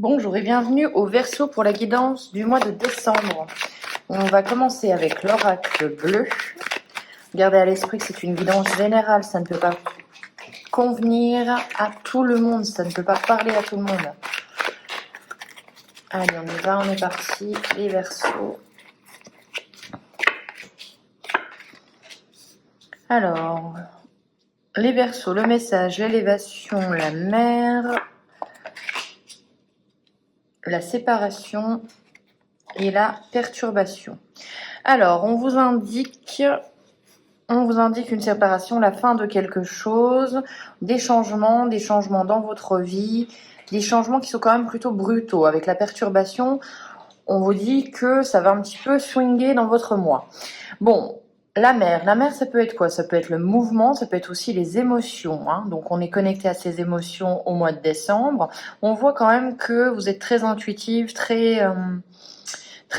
Bonjour et bienvenue au Verseau pour la guidance du mois de décembre. On va commencer avec l'oracle bleu. Gardez à l'esprit que c'est une guidance générale, ça ne peut pas convenir à tout le monde, ça ne peut pas parler à tout le monde. Allez, on y va, on est parti, les Verseaux. Alors, les Verseaux, le message, l'élévation, la mer, la séparation et la perturbation. Alors, on vous indique une séparation, la fin de quelque chose, des changements dans votre vie, des changements qui sont quand même plutôt brutaux. Avec la perturbation, on vous dit que ça va un petit peu swinger dans votre mois. Bon, la mer, ça peut être quoi? Ça peut être le mouvement, ça peut être aussi les émotions. Donc on est connecté à ces émotions au mois de décembre. On voit quand même que vous êtes très intuitive, très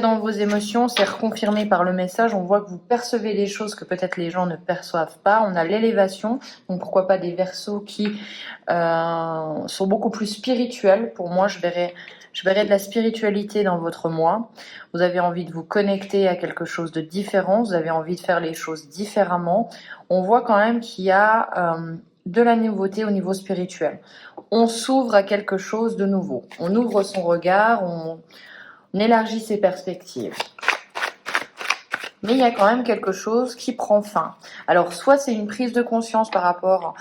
dans vos émotions, c'est reconfirmé par le message. On voit que vous percevez des choses que peut-être les gens ne perçoivent pas. On a l'élévation, donc pourquoi pas des Verseaux qui sont beaucoup plus spirituels. Pour moi, je verrais de la spiritualité dans votre mois. Vous avez envie de vous connecter à quelque chose de différent. Vous avez envie de faire les choses différemment. On voit quand même qu'il y a de la nouveauté au niveau spirituel. On s'ouvre à quelque chose de nouveau. On ouvre son regard, on élargit ses perspectives. Mais il y a quand même quelque chose qui prend fin. Alors, soit c'est une prise de conscience par rapport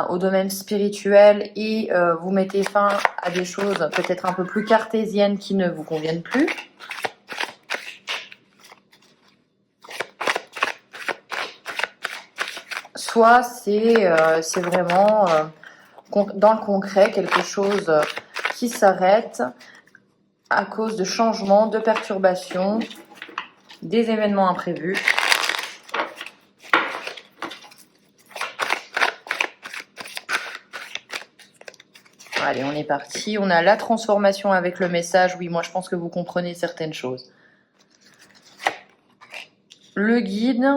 au domaine spirituel et vous mettez fin à des choses peut-être un peu plus cartésiennes qui ne vous conviennent plus. Soit c'est vraiment dans le concret quelque chose qui s'arrête à cause de changements, de perturbations, des événements imprévus. Allez, on est parti. On a la transformation avec le message. Oui, moi je pense que vous comprenez certaines choses. Le guide.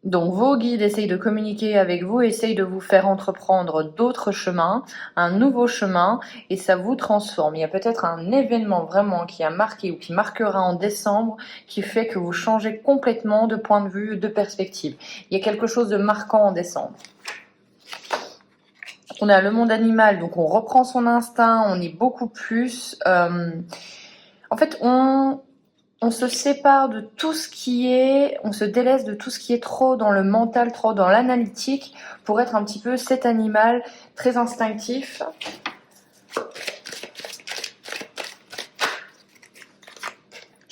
Donc vos guides essayent de communiquer avec vous, essayent de vous faire entreprendre d'autres chemins, un nouveau chemin, et ça vous transforme. Il y a peut-être un événement vraiment qui a marqué ou qui marquera en décembre qui fait que vous changez complètement de point de vue, de perspective. Il y a quelque chose de marquant en décembre. On a le monde animal, donc on reprend son instinct, on est beaucoup plus... En fait, on se sépare de tout ce qui est, on se délaisse de tout ce qui est trop dans le mental, trop dans l'analytique, pour être un petit peu cet animal très instinctif.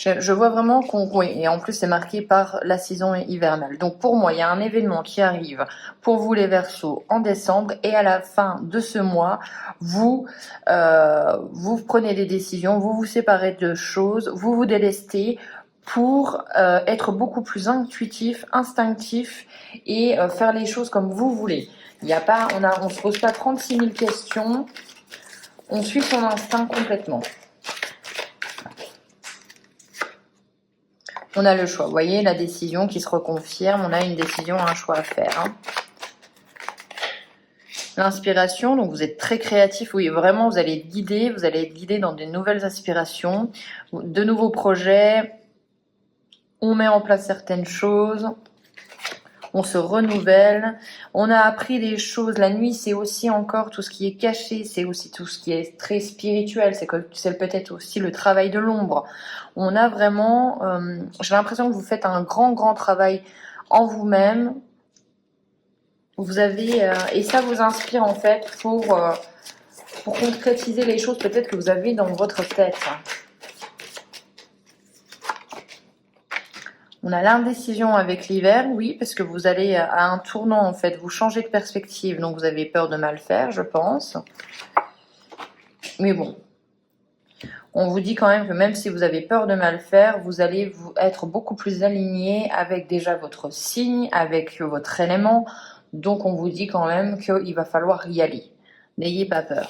Je vois vraiment oui, et en plus c'est marqué par la saison hivernale. Donc pour moi, il y a un événement qui arrive pour vous les Verseaux en décembre, et à la fin de ce mois, vous prenez des décisions, vous vous séparez de choses, vous vous délestez pour être beaucoup plus intuitif, instinctif et faire les choses comme vous voulez. Il y a pas, on se pose pas 36 000 questions, on suit son instinct complètement. On a le choix, vous voyez, la décision qui se reconfirme, on a une décision, un choix à faire. L'inspiration, donc vous êtes très créatif, oui, vraiment, vous allez être guidé dans de nouvelles aspirations, de nouveaux projets, on met en place certaines choses, on se renouvelle, on a appris des choses. La nuit, c'est aussi encore tout ce qui est caché, c'est aussi tout ce qui est très spirituel, c'est peut-être aussi le travail de l'ombre. On a vraiment, j'ai l'impression que vous faites un grand travail en vous-même. Vous avez, et ça vous inspire en fait pour concrétiser les choses peut-être que vous avez dans votre tête. On a l'indécision avec l'hiver, oui, parce que vous allez à un tournant, en fait, vous changez de perspective, donc vous avez peur de mal faire, je pense. Mais bon, on vous dit quand même que même si vous avez peur de mal faire, vous allez être beaucoup plus aligné avec déjà votre signe, avec votre élément, donc on vous dit quand même qu'il va falloir y aller. N'ayez pas peur.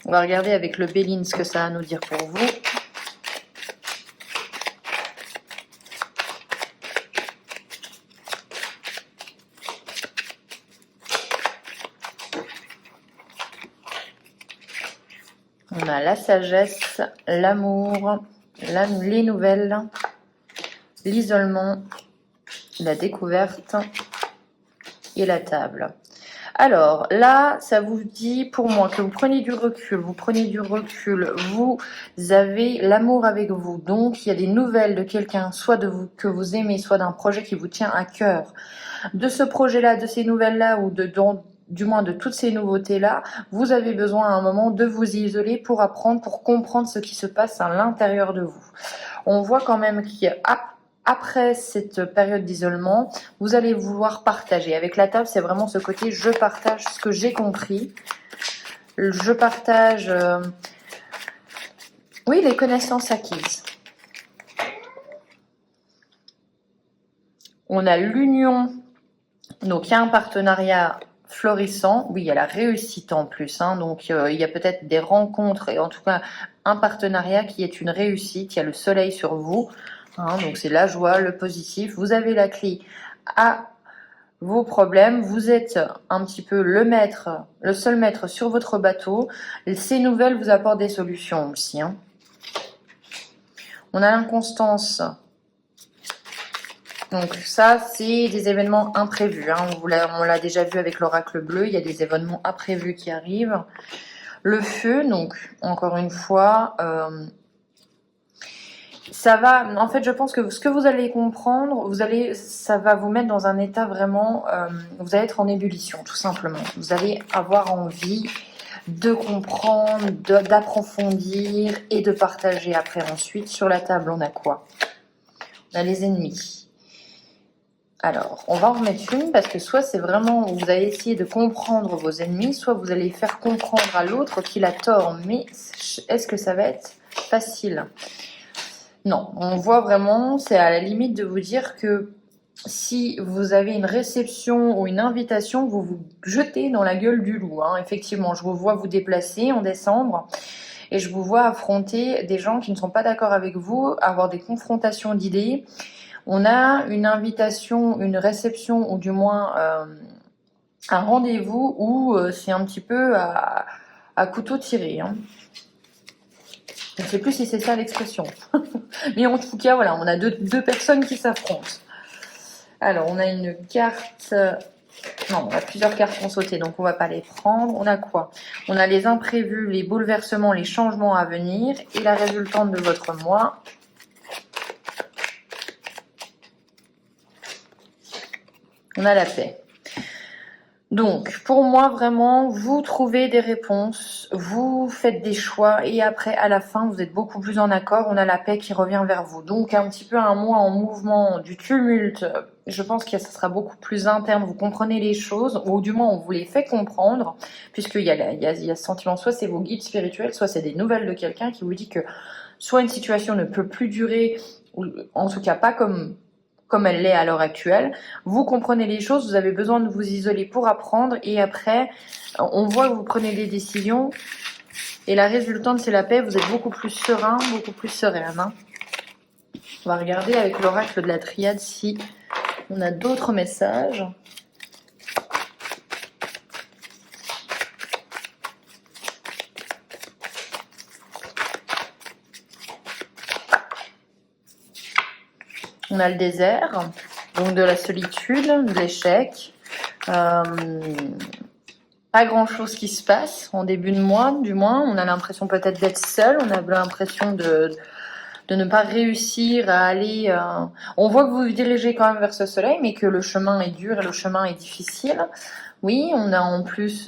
On va regarder avec le Béline ce que ça a à nous dire pour vous. On a la sagesse, l'amour, les nouvelles, l'isolement, la découverte et la table. Alors là, ça vous dit pour moi que vous prenez du recul, vous avez l'amour avec vous, donc il y a des nouvelles de quelqu'un, soit de vous que vous aimez, soit d'un projet qui vous tient à cœur. De ce projet-là, de ces nouvelles-là, ou du moins de toutes ces nouveautés-là, vous avez besoin à un moment de vous isoler pour apprendre, pour comprendre ce qui se passe à l'intérieur de vous. On voit quand même qu'après cette période d'isolement, vous allez vouloir partager. Avec la table, c'est vraiment ce côté je partage ce que j'ai compris. Je partage, oui, les connaissances acquises. On a l'union, donc il y a un partenariat florissant. Oui, il y a la réussite en plus, hein, donc il y a peut-être des rencontres et en tout cas un partenariat qui est une réussite. Il y a le soleil sur vous, hein, donc c'est la joie, le positif. Vous avez la clé à vos problèmes. Vous êtes un petit peu le seul maître sur votre bateau. Ces nouvelles vous apportent des solutions aussi, hein. On a l'inconstance. Donc ça, c'est des événements imprévus, hein. On l'a déjà vu avec l'oracle bleu, il y a des événements imprévus qui arrivent. Le feu, donc encore une fois, ça va. En fait, je pense que ce que vous allez comprendre, ça va vous mettre dans un état vraiment. Vous allez être en ébullition, tout simplement. Vous allez avoir envie de comprendre, d'approfondir et de partager après. Ensuite, sur la table, on a quoi? On a les ennemis. Alors, on va en remettre une parce que soit c'est vraiment vous allez essayer de comprendre vos ennemis, soit vous allez faire comprendre à l'autre qu'il a tort. Mais est-ce que ça va être facile? Non, on voit vraiment, c'est à la limite de vous dire que si vous avez une réception ou une invitation, vous vous jetez dans la gueule du loup, hein. Effectivement, je vous vois vous déplacer en décembre et je vous vois affronter des gens qui ne sont pas d'accord avec vous, avoir des confrontations d'idées. On a une invitation, une réception ou du moins un rendez-vous où c'est un petit peu à couteau tiré, hein. Je ne sais plus si c'est ça l'expression. Mais en tout cas, voilà, on a deux personnes qui s'affrontent. Alors, on a une carte... Non, on a plusieurs cartes qui ont sauté, donc on ne va pas les prendre. On a quoi? On a les imprévus, les bouleversements, les changements à venir et la résultante de votre mois. On a la paix. Donc, pour moi, vraiment, vous trouvez des réponses, vous faites des choix et après, à la fin, vous êtes beaucoup plus en accord. On a la paix qui revient vers vous. Donc, un petit peu un mois en mouvement, du tumulte. Je pense que ça sera beaucoup plus interne. Vous comprenez les choses, ou du moins, on vous les fait comprendre, puisqu'il y a ce sentiment, soit c'est vos guides spirituels, soit c'est des nouvelles de quelqu'un qui vous dit que soit une situation ne peut plus durer, ou en tout cas pas comme elle l'est à l'heure actuelle. Vous comprenez les choses, vous avez besoin de vous isoler pour apprendre et après, on voit que vous prenez des décisions et la résultante, c'est la paix. Vous êtes beaucoup plus serein, beaucoup plus sereine, hein. On va regarder avec l'oracle de la triade si on a d'autres messages. On a le désert, donc de la solitude, de l'échec. Pas grand chose qui se passe en début de mois, du moins. On a l'impression peut-être d'être seul, on a l'impression de ne pas réussir à aller... On voit que vous vous dirigez quand même vers ce soleil, mais que le chemin est dur et le chemin est difficile. Oui, on a en plus...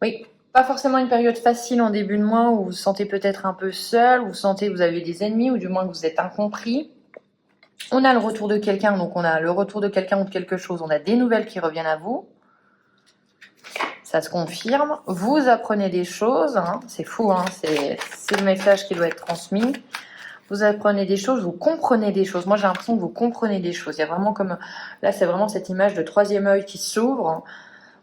Oui, pas forcément une période facile en début de mois où vous vous sentez peut-être un peu seul, vous sentez que vous avez des ennemis ou du moins que vous êtes incompris. On a le retour de quelqu'un, donc on a le retour de quelqu'un ou de quelque chose, on a des nouvelles qui reviennent à vous. Ça se confirme. Vous apprenez des choses, hein. C'est fou, hein. C'est le message qui doit être transmis. Vous apprenez des choses, vous comprenez des choses. Moi, j'ai l'impression que vous comprenez des choses. Il y a vraiment comme... Là, c'est vraiment cette image de troisième œil qui s'ouvre.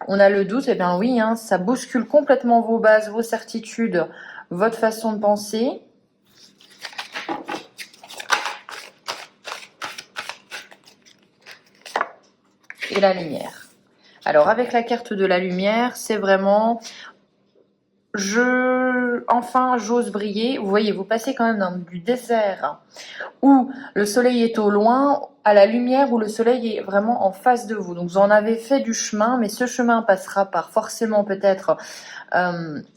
On a le doute, eh bien oui, hein, ça bouscule complètement vos bases, vos certitudes, votre façon de penser. Et la lumière. Alors, avec la carte de la lumière, c'est vraiment enfin, j'ose briller. Vous voyez, vous passez quand même dans du désert où le soleil est au loin, à la lumière où le soleil est vraiment en face de vous. Donc, vous en avez fait du chemin, mais ce chemin passera par forcément peut-être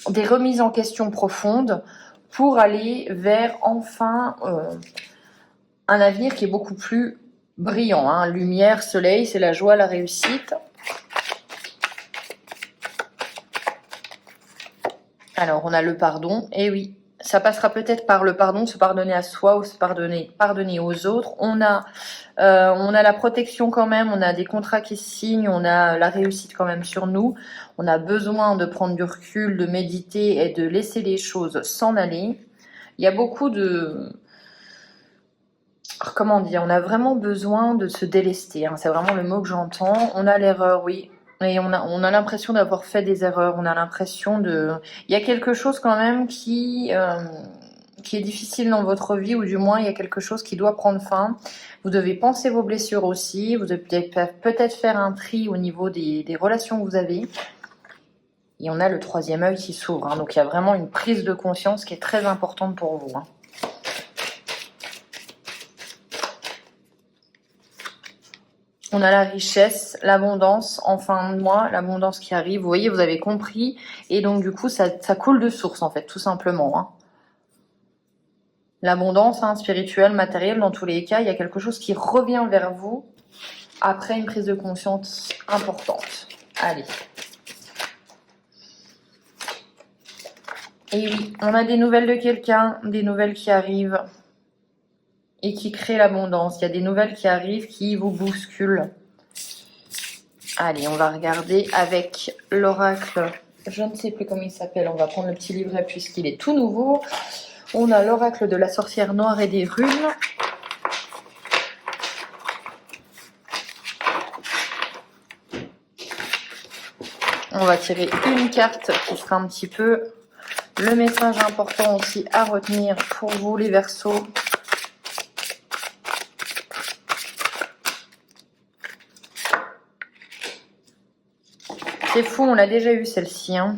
des remises en question profondes pour aller vers enfin un avenir qui est beaucoup plus brillant. Hein. Lumière, soleil, c'est la joie, la réussite. Alors, on a le pardon. Et oui, ça passera peut-être par le pardon, se pardonner à soi ou se pardonner aux autres. On a la protection quand même, on a des contrats qui se signent, on a la réussite quand même sur nous. On a besoin de prendre du recul, de méditer et de laisser les choses s'en aller. Il y a beaucoup de... Comment dire? On a vraiment besoin de se délester. Hein. C'est vraiment le mot que j'entends. On a l'erreur, oui. Et on a l'impression d'avoir fait des erreurs. On a l'impression de... Il y a quelque chose quand même qui est difficile dans votre vie, ou du moins il y a quelque chose qui doit prendre fin. Vous devez penser vos blessures aussi. Vous devez peut-être faire un tri au niveau des relations que vous avez. Et on a le troisième œil qui s'ouvre. Hein. Donc il y a vraiment une prise de conscience qui est très importante pour vous. Hein. On a la richesse, l'abondance en fin de mois, l'abondance qui arrive. Vous voyez, vous avez compris. Et donc, du coup, ça coule de source, en fait, tout simplement. Hein. L'abondance, hein, spirituelle, matérielle, dans tous les cas, il y a quelque chose qui revient vers vous après une prise de conscience importante. Allez. Et oui, on a des nouvelles de quelqu'un, des nouvelles qui arrivent. Et qui crée l'abondance. Il y a des nouvelles qui arrivent qui vous bousculent. Allez, on va regarder avec l'oracle. Je ne sais plus comment il s'appelle. On va prendre le petit livret puisqu'il est tout nouveau. On a l'oracle de la sorcière noire et des runes. On va tirer une carte qui sera un petit peu le message important aussi à retenir pour vous les Verseaux. C'est fou, on l'a déjà eu celle-ci. Hein.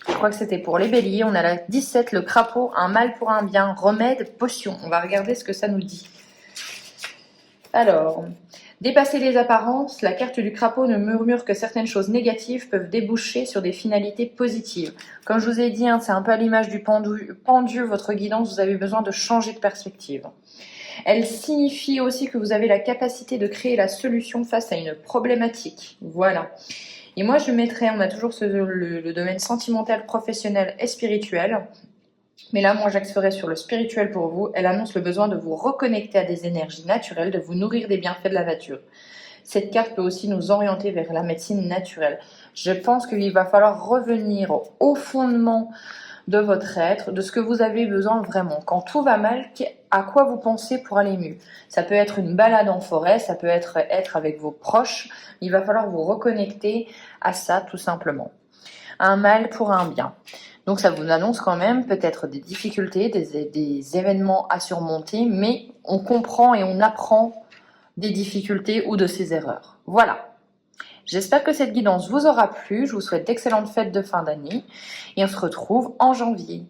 Je crois que c'était pour les béliers. On a la 17, le crapaud, un mal pour un bien, remède, potion. On va regarder ce que ça nous dit. Alors, dépasser les apparences, la carte du crapaud ne murmure que certaines choses négatives peuvent déboucher sur des finalités positives. Comme je vous ai dit, hein, c'est un peu à l'image du pendu, votre guidance, vous avez besoin de changer de perspective. Elle signifie aussi que vous avez la capacité de créer la solution face à une problématique. Voilà. Et moi, je mettrais, on a toujours le domaine sentimental, professionnel et spirituel. Mais là, moi, j'axerais sur le spirituel pour vous. Elle annonce le besoin de vous reconnecter à des énergies naturelles, de vous nourrir des bienfaits de la nature. Cette carte peut aussi nous orienter vers la médecine naturelle. Je pense qu'il va falloir revenir au fondement de votre être, de ce que vous avez besoin vraiment. Quand tout va mal, à quoi vous pensez pour aller mieux? Ça peut être une balade en forêt, ça peut être avec vos proches. Il va falloir vous reconnecter à ça tout simplement. Un mal pour un bien. Donc ça vous annonce quand même peut-être des difficultés, des événements à surmonter, mais on comprend et on apprend des difficultés ou de ses erreurs. Voilà. J'espère que cette guidance vous aura plu. Je vous souhaite d'excellentes fêtes de fin d'année et on se retrouve en janvier.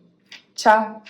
Ciao!